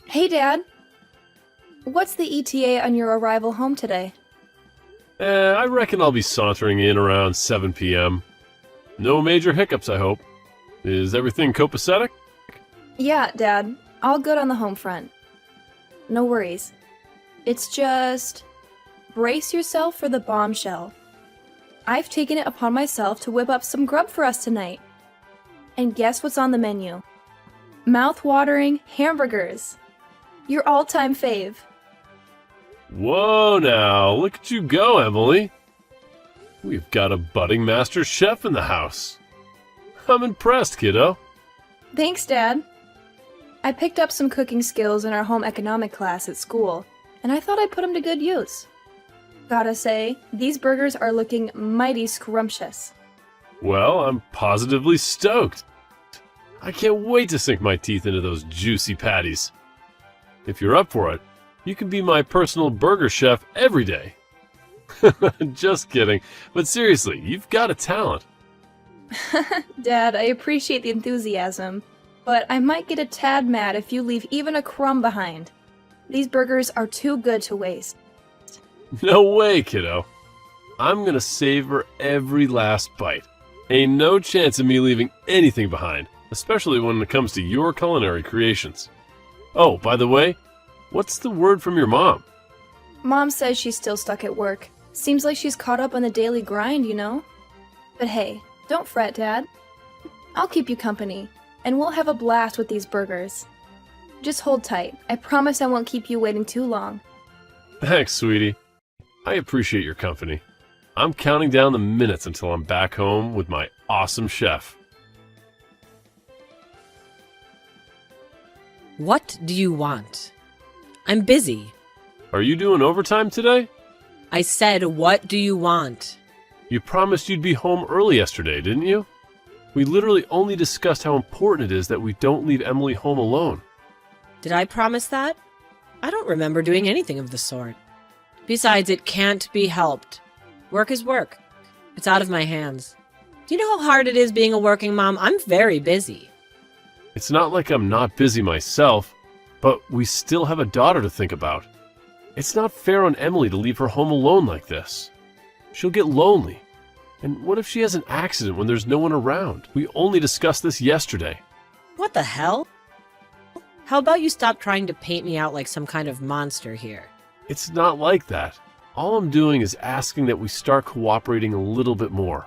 Hey, Dad. What's the ETA on your arrival home today? I reckon I'll be sauntering in around 7 p.m. No major hiccups, I hope. Is everything copacetic? Yeah, Dad. All good on the home front. No worries. It's just... brace yourself for the bombshell. I've taken it upon myself to whip up some grub for us tonight. And guess what's on the menu? Mouth-watering hamburgers. Your all-time fave. Whoa now, look at you go, Emily. We've got a budding master chef in the house. I'm impressed, kiddo. Thanks, Dad. I picked up some cooking skills in our home economic class at school, and I thought I'd put them to good use. Gotta say, these burgers are looking mighty scrumptious. Well, I'm positively stoked. I can't wait to sink my teeth into those juicy patties. If you're up for it, you can be my personal burger chef every day. Just kidding, but seriously, you've got a talent. Dad, I appreciate the enthusiasm, but I might get a tad mad if you leave even a crumb behind. These burgers are too good to waste. No way, kiddo. I'm gonna savor every last bite. Ain't no chance of me leaving anything behind, especially when it comes to your culinary creations. Oh, by the way, what's the word from your mom? Mom says she's still stuck at work. Seems like she's caught up on the daily grind, you know? But hey, don't fret, Dad. I'll keep you company, and we'll have a blast with these burgers. Just hold tight. I promise I won't keep you waiting too long. Thanks, sweetie. I appreciate your company. I'm counting down the minutes until I'm back home with my awesome chef. What do you want? I'm busy. Are you doing overtime today? I said, what do you want? You promised you'd be home early yesterday, didn't you? We literally only discussed how important it is that we don't leave Emily home alone. Did I promise that? I don't remember doing anything of the sort. Besides, it can't be helped. Work is work. It's out of my hands. Do you know how hard it is being a working mom? I'm very busy. It's not like I'm not busy myself, but we still have a daughter to think about. It's not fair on Emily to leave her home alone like this. She'll get lonely. And what if she has an accident when there's no one around? We only discussed this yesterday. What the hell? How about you stop trying to paint me out like some kind of monster here? It's not like that. All I'm doing is asking that we start cooperating a little bit more.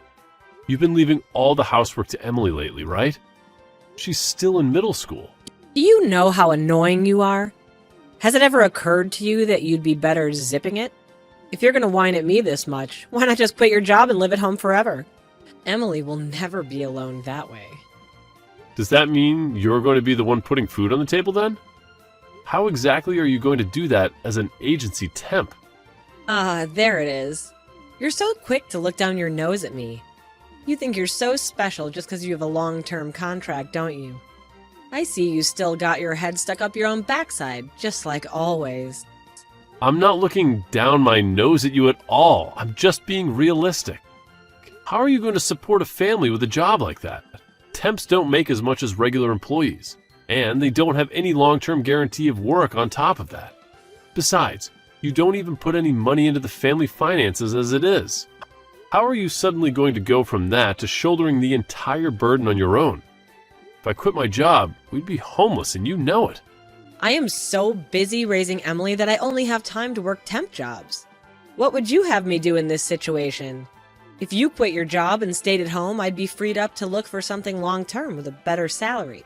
You've been leaving all the housework to Emily lately, right? She's still in middle school. Do you know how annoying you are? Has it ever occurred to you that you'd be better zipping it? If you're gonna whine at me this much, why not just quit your job and live at home forever? Emily will never be alone that way. Does that mean you're going to be the one putting food on the table then? How exactly are you going to do that as an agency temp? There it is. You're so quick to look down your nose at me. You think you're so special just because you have a long-term contract, don't you? I see you still got your head stuck up your own backside, just like always. I'm not looking down my nose at you at all. I'm just being realistic. How are you going to support a family with a job like that? Temps don't make as much as regular employees, and they don't have any long-term guarantee of work on top of that. Besides, you don't even put any money into the family finances as it is. How are you suddenly going to go from that to shouldering the entire burden on your own? If I quit my job, we'd be homeless and you know it. I am so busy raising Emily that I only have time to work temp jobs. What would you have me do in this situation? If you quit your job and stayed at home, I'd be freed up to look for something long-term with a better salary.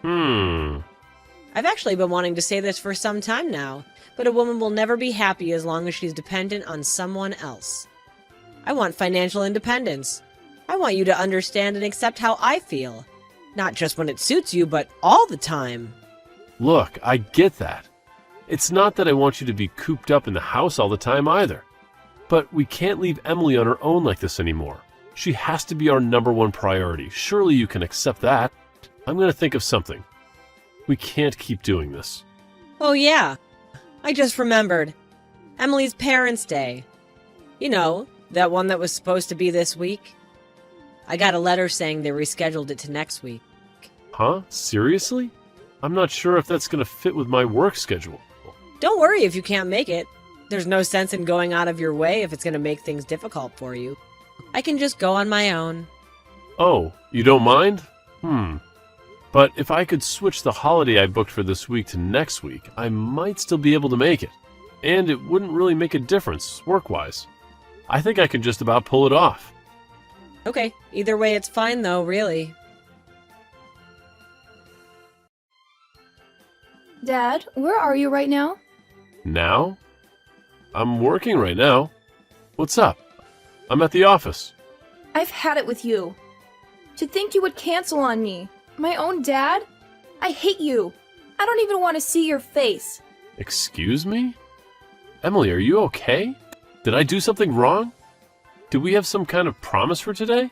I've actually been wanting to say this for some time now, but a woman will never be happy as long as she's dependent on someone else. I want financial independence. I want you to understand and accept how I feel. Not just when it suits you, but all the time. Look, I get that. It's not that I want you to be cooped up in the house all the time either. But we can't leave Emily on her own like this anymore. She has to be our #1 priority. Surely you can accept that. I'm going to think of something. We can't keep doing this. Oh yeah, I just remembered. Emily's Parents' Day. You know, that one that was supposed to be this week. I got a letter saying they rescheduled it to next week. Huh? Seriously? I'm not sure if that's going to fit with my work schedule. Don't worry if you can't make it. There's no sense in going out of your way if it's going to make things difficult for you. I can just go on my own. Oh, you don't mind? But if I could switch the holiday I booked for this week to next week, I might still be able to make it. And it wouldn't really make a difference, work-wise. I think I could just about pull it off. Okay, either way it's fine though, really. Dad, where are you right now? Now? I'm working right now. What's up? I'm at the office. I've had it with you. To think you would cancel on me. My own dad? I hate you. I don't even want to see your face. Excuse me? Emily, are you okay? Did I do something wrong? Did we have some kind of promise for today?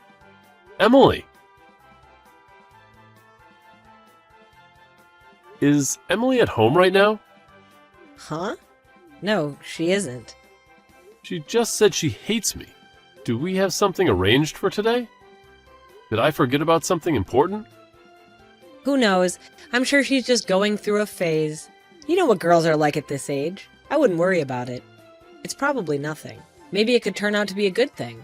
Emily! Is Emily at home right now? Huh? No, she isn't. She just said she hates me. Do we have something arranged for today? Did I forget about something important? Who knows? I'm sure she's just going through a phase. You know what girls are like at this age. I wouldn't worry about it. It's probably nothing. Maybe it could turn out to be a good thing.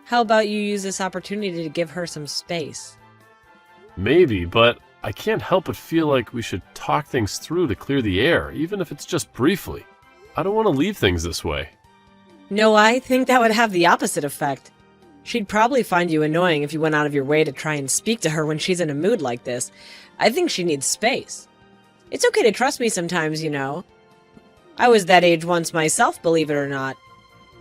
How about you use this opportunity to give her some space? Maybe, but I can't help but feel like we should talk things through to clear the air, even if it's just briefly. I don't want to leave things this way. No, I think that would have the opposite effect. She'd probably find you annoying if you went out of your way to try and speak to her when she's in a mood like this. I think she needs space. It's okay to trust me sometimes, you know. I was that age once myself, believe it or not.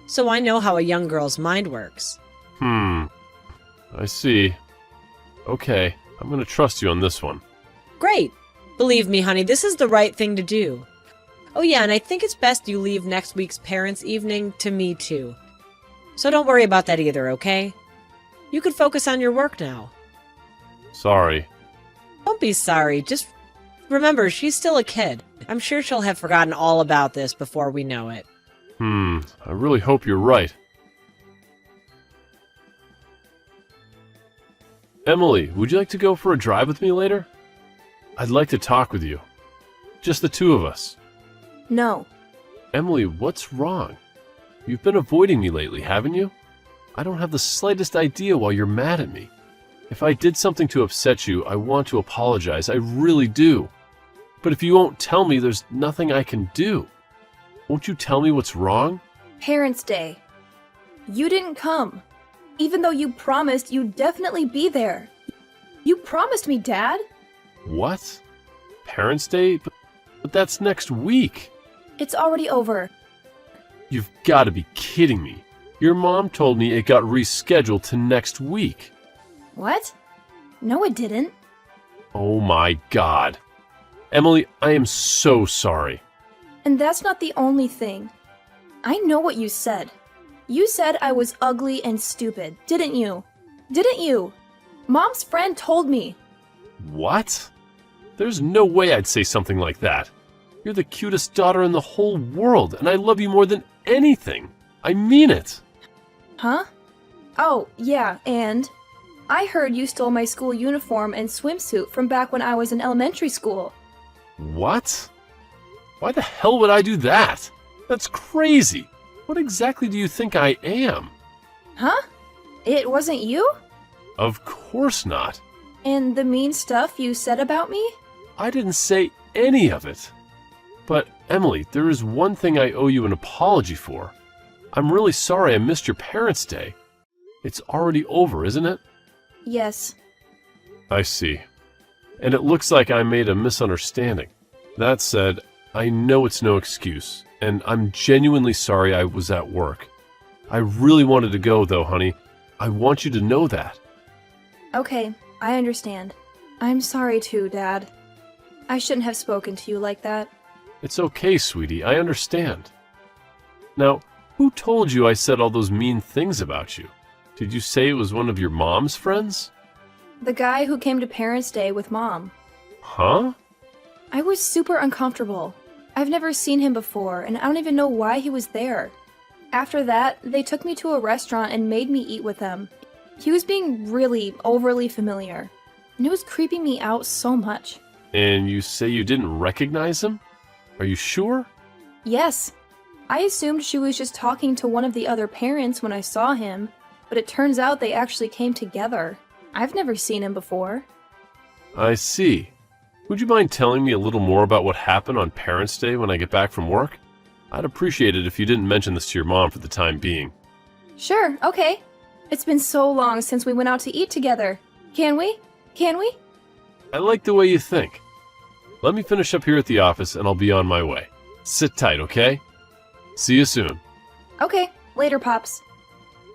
So I know how a young girl's mind works. I see. Okay, I'm gonna trust you on this one. Great! Believe me, honey, this is the right thing to do. Oh yeah, and I think it's best you leave next week's parents' evening to me too. So don't worry about that either, okay? You can focus on your work now. Sorry. Don't be sorry, just remember, she's still a kid. I'm sure she'll have forgotten all about this before we know it. I really hope you're right. Emily, would you like to go for a drive with me later? I'd like to talk with you. Just the two of us. No. Emily, what's wrong? You've been avoiding me lately, haven't you? I don't have the slightest idea why you're mad at me. If I did something to upset you, I want to apologize. I really do. But if you won't tell me, there's nothing I can do. Won't you tell me what's wrong? Parents' Day. You didn't come. Even though you promised you'd definitely be there. You promised me, Dad. What? Parents' Day? But that's next week. It's already over. You've got to be kidding me. Your mom told me it got rescheduled to next week. What? No, it didn't. Oh my God. Emily, I am so sorry. And that's not the only thing. I know what you said. You said I was ugly and stupid, didn't you? Didn't you? Mom's friend told me. What? There's no way I'd say something like that. You're the cutest daughter in the whole world, and I love you more than anything. I mean it. Huh? Oh, yeah, and I heard you stole my school uniform and swimsuit from back when I was in elementary school. What? Why the hell would I do that? That's crazy. What exactly do you think I am? Huh? It wasn't you? Of course not. And the mean stuff you said about me? I didn't say any of it. But, Emily, there is one thing I owe you an apology for. I'm really sorry I missed your Parents' Day. It's already over, isn't it? Yes. I see. And it looks like I made a misunderstanding. That said, I know it's no excuse, and I'm genuinely sorry I was at work. I really wanted to go, though, honey. I want you to know that. Okay, I understand. I'm sorry too, Dad. I shouldn't have spoken to you like that. It's okay, sweetie. I understand. Now, who told you I said all those mean things about you? Did you say it was one of your mom's friends? The guy who came to Parents' Day with Mom. Huh? I was super uncomfortable. I've never seen him before, and I don't even know why he was there. After that, they took me to a restaurant and made me eat with them. He was being really overly familiar, and it was creeping me out so much. And you say you didn't recognize him? Are you sure? Yes. I assumed she was just talking to one of the other parents when I saw him, but it turns out they actually came together. I've never seen him before. I see. Would you mind telling me a little more about what happened on Parents' Day when I get back from work? I'd appreciate it if you didn't mention this to your mom for the time being. Sure, okay. It's been so long since we went out to eat together. Can we? Can we? I like the way you think. Let me finish up here at the office and I'll be on my way. Sit tight, okay? See you soon. Okay, later, Pops.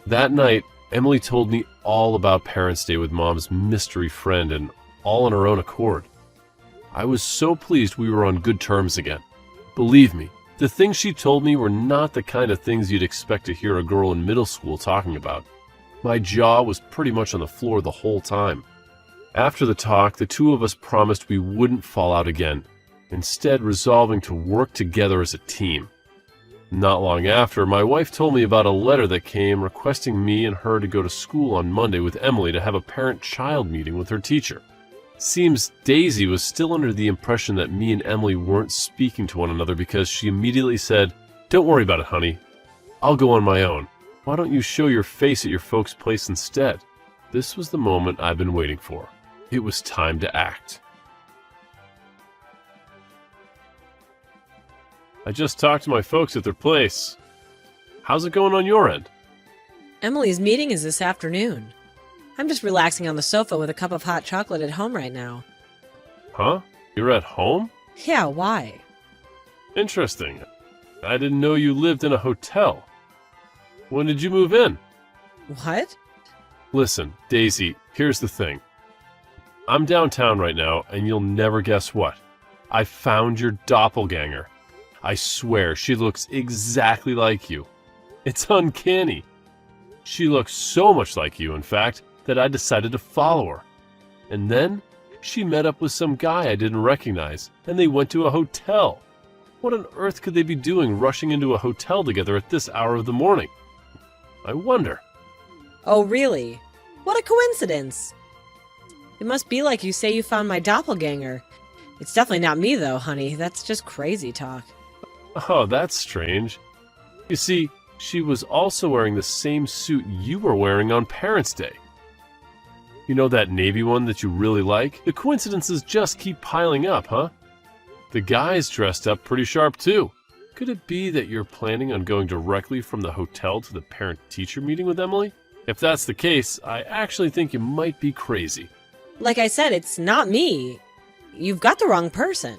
That night, Emily told me all about Parents' Day with Mom's mystery friend and all on her own accord. I was so pleased we were on good terms again. Believe me, the things she told me were not the kind of things you'd expect to hear a girl in middle school talking about. My jaw was pretty much on the floor the whole time. After the talk, the two of us promised we wouldn't fall out again, instead resolving to work together as a team. Not long after, my wife told me about a letter that came requesting me and her to go to school on Monday with Emily to have a parent-child meeting with her teacher. Seems Daisy was still under the impression that me and Emily weren't speaking to one another because she immediately said, "Don't worry about it, honey. I'll go on my own. Why don't you show your face at your folks' place instead?" This was the moment I've been waiting for. It was time to act. I just talked to my folks at their place. How's it going on your end? Emily's meeting is this afternoon. I'm just relaxing on the sofa with a cup of hot chocolate at home right now. Huh? You're at home? Yeah, why? Interesting. I didn't know you lived in a hotel. When did you move in? What? Listen, Daisy, here's the thing. I'm downtown right now, and you'll never guess what. I found your doppelganger. I swear, she looks exactly like you. It's uncanny. She looks so much like you, in fact, that I decided to follow her. And then, she met up with some guy I didn't recognize, and they went to a hotel. What on earth could they be doing rushing into a hotel together at this hour of the morning? I wonder. Oh, really? What a coincidence! It must be like you say you found my doppelganger. It's definitely not me, though, honey. That's just crazy talk. Oh, that's strange. You see, she was also wearing the same suit you were wearing on Parents' Day. You know that navy one that you really like? The coincidences just keep piling up, huh? The guy's dressed up pretty sharp, too. Could it be that you're planning on going directly from the hotel to the parent-teacher meeting with Emily? If that's the case, I actually think you might be crazy. Like I said, it's not me. You've got the wrong person.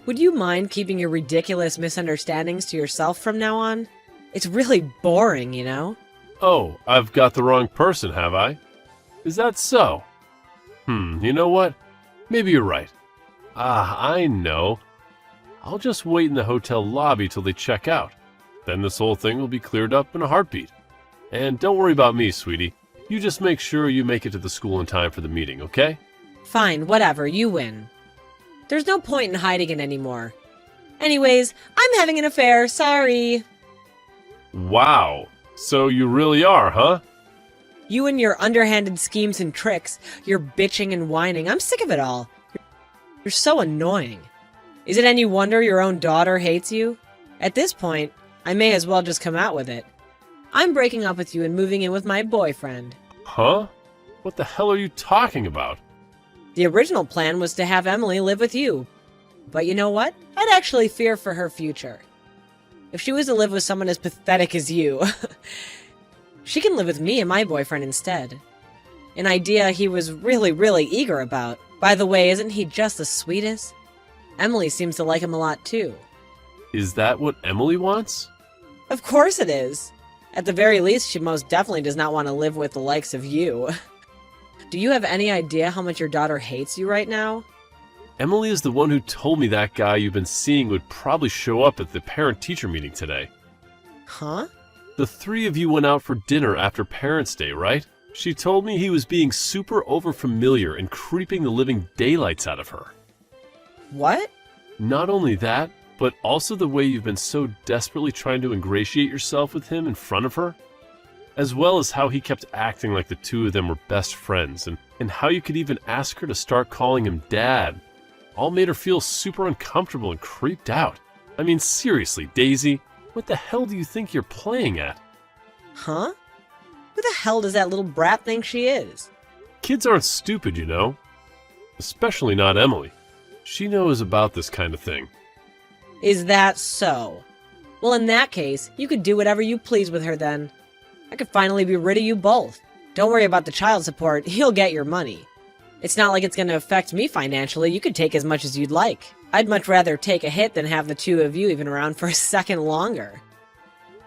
Would you mind keeping your ridiculous misunderstandings to yourself from now on? It's really boring, you know? Oh, I've got the wrong person, have I? Is that so? You know what? Maybe you're right. I know. I'll just wait in the hotel lobby till they check out. Then this whole thing will be cleared up in a heartbeat. And don't worry about me, sweetie. You just make sure you make it to the school in time for the meeting, okay? Fine, whatever, you win. There's no point in hiding it anymore. Anyways, I'm having an affair, sorry. Wow. So you really are, huh? You and your underhanded schemes and tricks, your bitching and whining, I'm sick of it all. You're so annoying. Is it any wonder your own daughter hates you? At this point, I may as well just come out with it. I'm breaking up with you and moving in with my boyfriend. Huh? What the hell are you talking about? The original plan was to have Emily live with you. But you know what? I'd actually fear for her future. If she was to live with someone as pathetic as you, she can live with me and my boyfriend instead. An idea he was really eager about. By the way, isn't he just the sweetest? Emily seems to like him a lot too. Is that what Emily wants? Of course it is. At the very least, she most definitely does not want to live with the likes of you. Do you have any idea how much your daughter hates you right now? Emily is the one who told me that guy you've been seeing would probably show up at the parent-teacher meeting today. Huh? The three of you went out for dinner after Parents' Day, right? She told me he was being super overfamiliar and creeping the living daylights out of her. What? Not only that, but also the way you've been so desperately trying to ingratiate yourself with him in front of her, as well as how he kept acting like the two of them were best friends, and how you could even ask her to start calling him Dad. all made her feel super uncomfortable and creeped out. I mean, seriously, Daisy, what the hell do you think you're playing at? Huh? Who the hell does that little brat think she is? Kids aren't stupid, you know. Especially not Emily. She knows about this kind of thing. Is that so? Well, in that case, you could do whatever you please with her then. I could finally be rid of you both. Don't worry about the child support, he'll get your money. It's not like it's going to affect me financially, you could take as much as you'd like. I'd much rather take a hit than have the two of you even around for a second longer.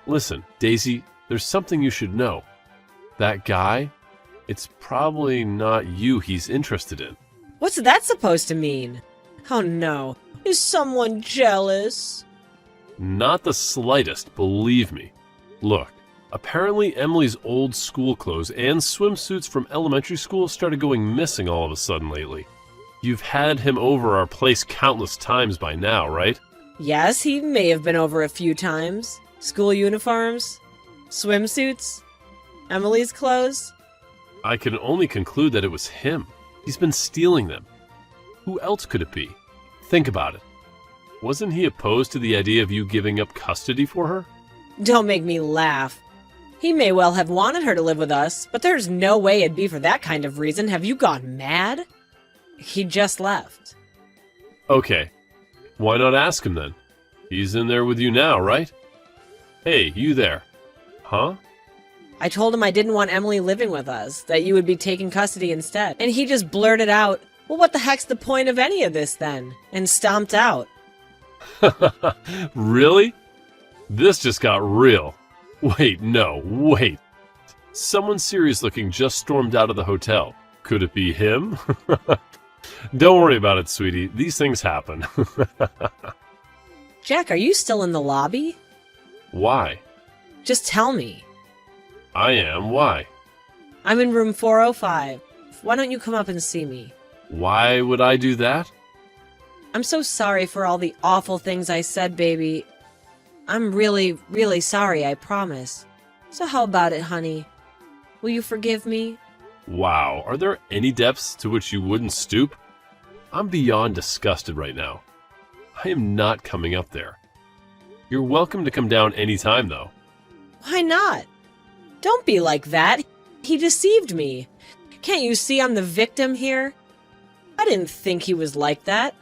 Listen, Daisy, there's something you should know. That guy, it's probably not you he's interested in. What's that supposed to mean? Oh no, is someone jealous? Not the slightest, believe me. Look, apparently Emily's old school clothes and swimsuits from elementary school started going missing all of a sudden lately. You've had him over our place countless times by now, right? Yes, he may have been over a few times. School uniforms, swimsuits, Emily's clothes. I can only conclude that it was him. He's been stealing them. Who else could it be? Think about it. Wasn't he opposed to the idea of you giving up custody for her? Don't make me laugh. He may well have wanted her to live with us, but there's no way it'd be for that kind of reason. Have you gone mad? He just left. Okay. Why not ask him then? He's in there with you now, right? Hey, you there. Huh? I told him I didn't want Emily living with us, that you would be taking custody instead. And he just blurted out, well, what the heck's the point of any of this then? And stomped out. Really? This just got real. Wait. Someone serious looking just stormed out of the hotel. Could it be him? Don't worry about it, sweetie. These things happen. Jack, are you still in the lobby? Why? Just tell me. I am. Why? I'm in room 405. Why don't you come up and see me? Why would I do that? I'm so sorry for all the awful things I said, baby. I'm really, really sorry, I promise. So how about it, honey? Will you forgive me? Wow, are there any depths to which you wouldn't stoop? I'm beyond disgusted right now. I am not coming up there. You're welcome to come down anytime, though. Why not? Don't be like that. He deceived me. Can't you see I'm the victim here? I didn't think he was like that.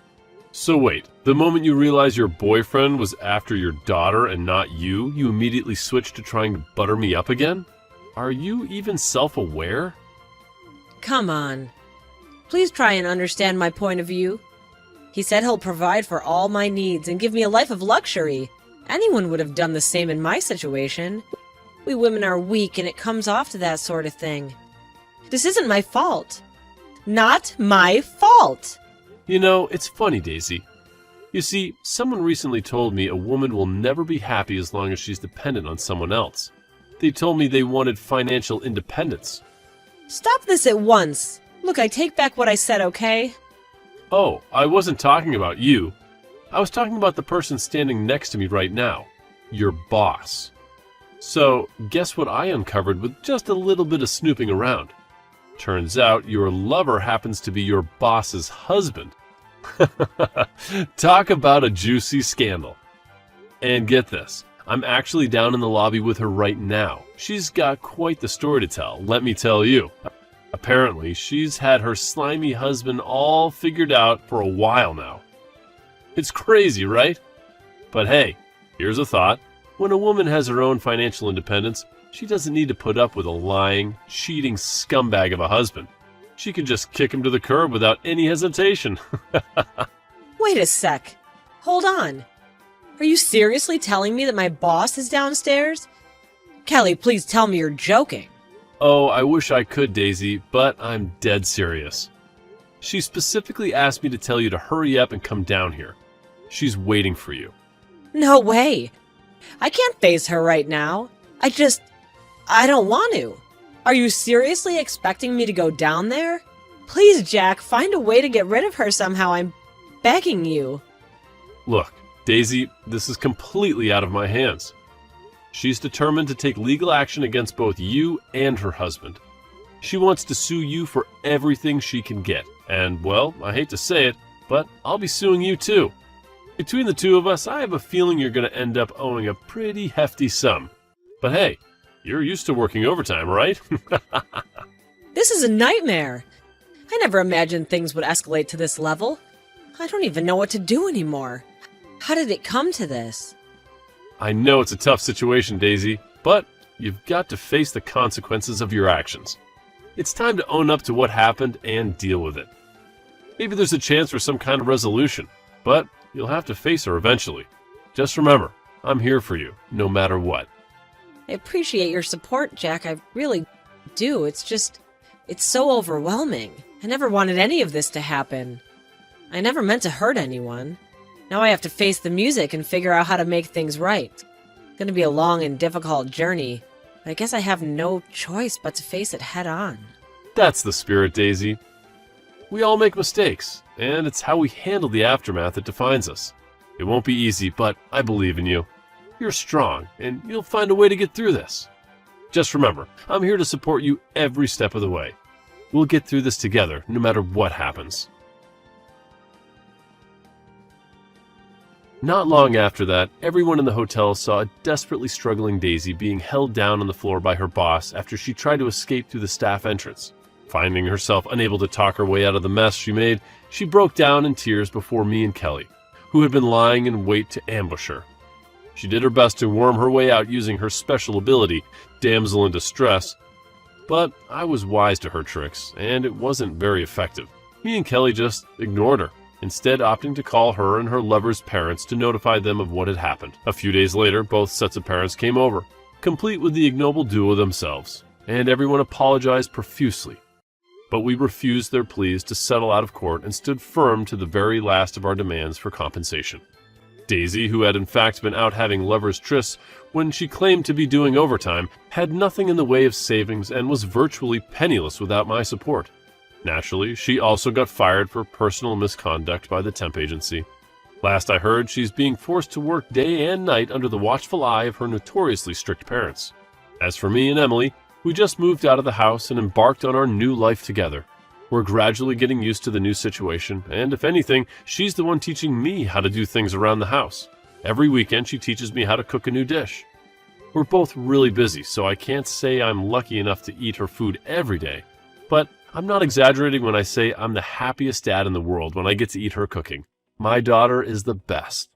So wait, the moment you realized your boyfriend was after your daughter and not you, you immediately switched to trying to butter me up again? Are you even self-aware? Come on. Please try and understand my point of view. He said he'll provide for all my needs and give me a life of luxury. Anyone would have done the same in my situation. We women are weak and it comes off to that sort of thing. This isn't my fault. Not my fault! You know, it's funny, Daisy. You see, someone recently told me a woman will never be happy as long as she's dependent on someone else. They told me they wanted financial independence. Stop this at once. Look, I take back what I said, okay? Oh, I wasn't talking about you. I was talking about the person standing next to me right now. Your boss. So, guess what I uncovered with just a little bit of snooping around? Turns out your lover happens to be your boss's husband. Talk about a juicy scandal. And get this, I'm actually down in the lobby with her right now. She's got quite the story to tell, let me tell you. Apparently, she's had her slimy husband all figured out for a while now. It's crazy, right? But hey, here's a thought. When a woman has her own financial independence, she doesn't need to put up with a lying, cheating scumbag of a husband. She can just kick him to the curb without any hesitation. Wait a sec. Hold on. Are you seriously telling me that my boss is downstairs? Kelly, please tell me you're joking. Oh, I wish I could, Daisy, but I'm dead serious. She specifically asked me to tell you to hurry up and come down here. She's waiting for you. No way. I can't face her right now. I don't want to. Are you seriously expecting me to go down there? Please, Jack, find a way to get rid of her somehow. I'm begging you. Look, Daisy, this is completely out of my hands. She's determined to take legal action against both you and her husband. She wants to sue you for everything she can get. And, well, I hate to say it, but I'll be suing you too. Between the two of us, I have a feeling you're going to end up owing a pretty hefty sum. But hey, you're used to working overtime, right? This is a nightmare. I never imagined things would escalate to this level. I don't even know what to do anymore. How did it come to this? I know it's a tough situation, Daisy, but you've got to face the consequences of your actions. It's time to own up to what happened and deal with it. Maybe there's a chance for some kind of resolution, but you'll have to face her eventually. Just remember, I'm here for you, no matter what. I appreciate your support, Jack. I really do. It's so overwhelming. I never wanted any of this to happen. I never meant to hurt anyone. Now I have to face the music and figure out how to make things right. It's gonna be a long and difficult journey, but I guess I have no choice but to face it head on. That's the spirit, Daisy. We all make mistakes, and it's how we handle the aftermath that defines us. It won't be easy, but I believe in you. You're strong, and you'll find a way to get through this. Just remember, I'm here to support you every step of the way. We'll get through this together, no matter what happens. Not long after that, everyone in the hotel saw a desperately struggling Daisy being held down on the floor by her boss after she tried to escape through the staff entrance. Finding herself unable to talk her way out of the mess she made, she broke down in tears before me and Kelly, who had been lying in wait to ambush her. She did her best to worm her way out using her special ability, Damsel in Distress, but I was wise to her tricks, and it wasn't very effective. Me and Kelly just ignored her, instead opting to call her and her lover's parents to notify them of what had happened. A few days later, both sets of parents came over, complete with the ignoble duo themselves, and everyone apologized profusely. But we refused their pleas to settle out of court and stood firm to the very last of our demands for compensation. Daisy, who had in fact been out having lovers' trysts when she claimed to be doing overtime, had nothing in the way of savings and was virtually penniless without my support. Naturally, she also got fired for personal misconduct by the temp agency. Last I heard, she's being forced to work day and night under the watchful eye of her notoriously strict parents. As for me and Emily, we just moved out of the house and embarked on our new life together. We're gradually getting used to the new situation, and if anything, she's the one teaching me how to do things around the house. Every weekend, she teaches me how to cook a new dish. We're both really busy, so I can't say I'm lucky enough to eat her food every day, but I'm not exaggerating when I say I'm the happiest dad in the world when I get to eat her cooking. My daughter is the best.